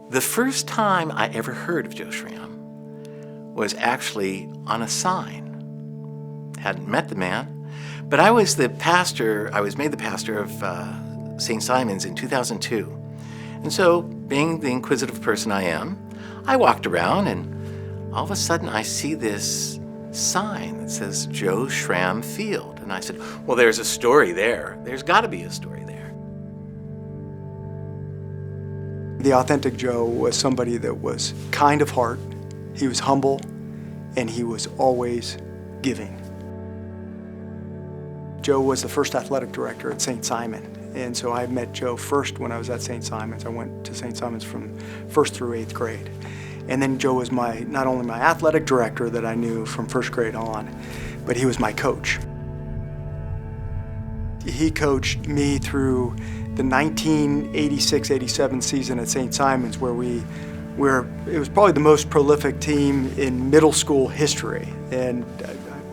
The first time I ever heard of Joe Schram was actually on a sign. Hadn't met the man, but I was made the pastor of St. Simon's in 2002. And so, being the inquisitive person I am, I walked around and all of a sudden I see this sign that says Joe Schram Field. And I said, well, there's a story there. There's got to be a story there. The authentic Joe was somebody that was kind of heart, he was humble, and he was always giving. Joe was the first athletic director at St. Simon, and so I met Joe first when I was at St. Simon's. I went to St. Simon's from 1st through 8th grade. And then Joe was not only my athletic director that I knew from 1st grade on, but he was my coach. He coached me through the 1986-87 season at St. Simon's, it was probably the most prolific team in middle school history. And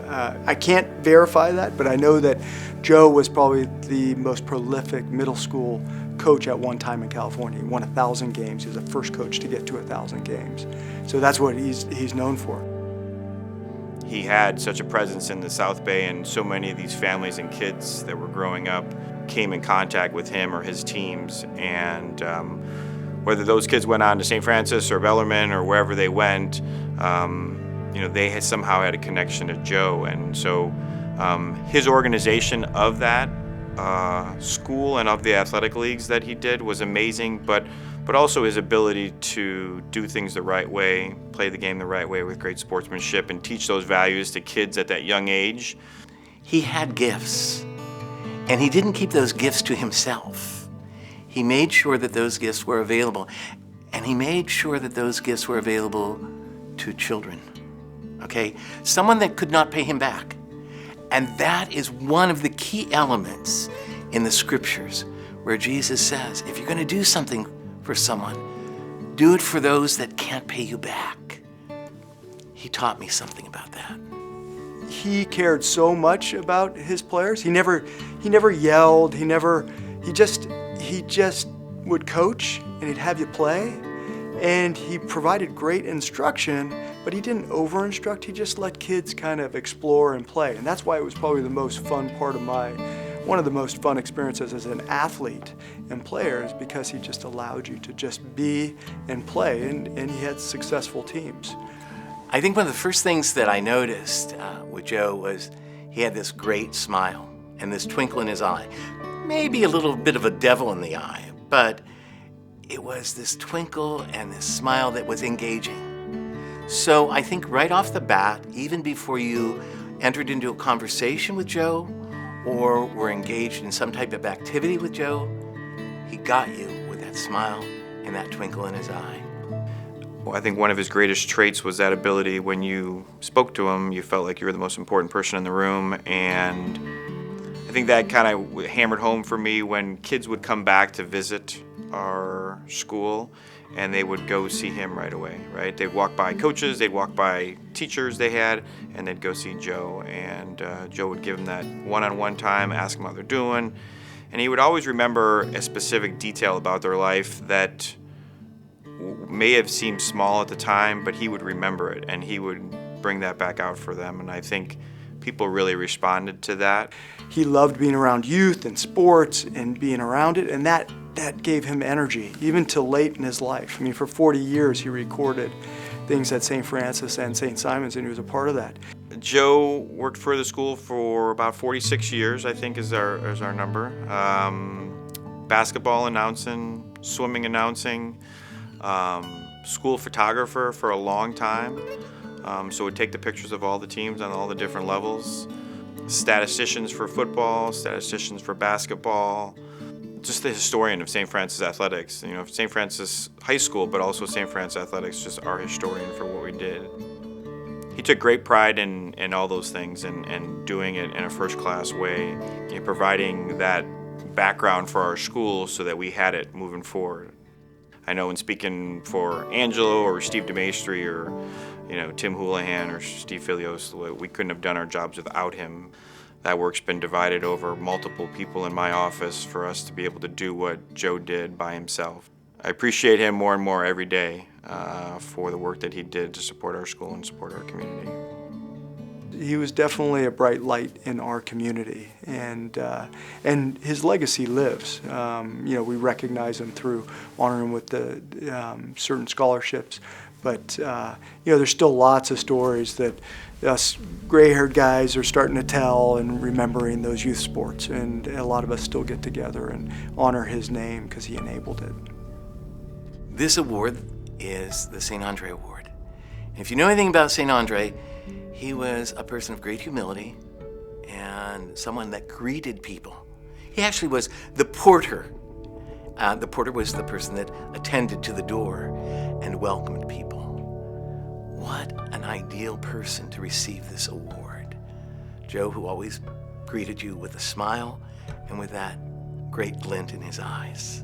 I can't verify that, but I know that Joe was probably the most prolific middle school coach at one time in California. He won 1,000 games. He was the first coach to get to 1,000 games. So that's what he's known for. He had such a presence in the South Bay, and so many of these families and kids that were growing up came in contact with him or his teams. And whether those kids went on to St. Francis or Bellarmine or wherever they went, they had somehow had a connection to Joe. And so his organization of that school and of the athletic leagues that he did was amazing, but also his ability to do things the right way, play the game the right way with great sportsmanship, and teach those values to kids at that young age. He had gifts, and he didn't keep those gifts to himself. He made sure that those gifts were available, and he made sure that those gifts were available to children, okay? Someone that could not pay him back. And that is one of the key elements in the scriptures where Jesus says, if you're going to do something for someone, do it for those that can't pay you back. He taught me something about that. He cared so much about his players. He never yelled. He just would coach, and he'd have you play, and he provided great instruction, but he didn't over-instruct. He just let kids kind of explore and play, and that's why it was probably the most fun part of one of the most fun experiences as an athlete and player, is because he just allowed you to just be and play, and he had successful teams. I think one of the first things that I noticed with Joe was he had this great smile and this twinkle in his eye. Maybe a little bit of a devil in the eye, but it was this twinkle and this smile that was engaging. So I think right off the bat, even before you entered into a conversation with Joe or were engaged in some type of activity with Joe, he got you with that smile and that twinkle in his eye. Well, I think one of his greatest traits was that ability. When you spoke to him, you felt like you were the most important person in the room, and I think that kind of hammered home for me when kids would come back to visit our school, and they would go see him right away, right? They'd walk by coaches, they'd walk by teachers they had, and they'd go see Joe, and Joe would give them that one-on-one time, ask them how they're doing, and he would always remember a specific detail about their life that may have seemed small at the time, but he would remember it, and he would bring that back out for them, and I think people really responded to that. He loved being around youth and sports and being around it, and that gave him energy, even till late in his life. I mean, for 40 years he recorded things at St. Francis and St. Simon's, and he was a part of that. Joe worked for the school for about 46 years, I think is our number. Basketball announcing, swimming announcing, school photographer for a long time. So would take the pictures of all the teams on all the different levels. Statisticians for football, statisticians for basketball. Just the historian of St. Francis Athletics. You know, St. Francis High School, but also St. Francis Athletics, just our historian for what we did. He took great pride in all those things and doing it in a first-class way, you know, providing that background for our school so that we had it moving forward. I know in speaking for Angelo or Steve DeMaestri or Tim Houlihan or Steve Filios, we couldn't have done our jobs without him. that work's been divided over multiple people in my office for us to be able to do what Joe did by himself. I appreciate him more and more every day for the work that he did to support our school and support our community. He was definitely a bright light in our community, and his legacy lives. We recognize him through honoring him with the certain scholarships, but there's still lots of stories that us gray-haired guys are starting to tell and remembering those youth sports, and a lot of us still get together and honor his name because he enabled it. This award is the St. Andre Award. And if you know anything about St. Andre, he was a person of great humility and someone that greeted people. He actually was the porter. The porter was the person that attended to the door and welcomed people. What an ideal person to receive this award. Joe, who always greeted you with a smile and with that great glint in his eyes.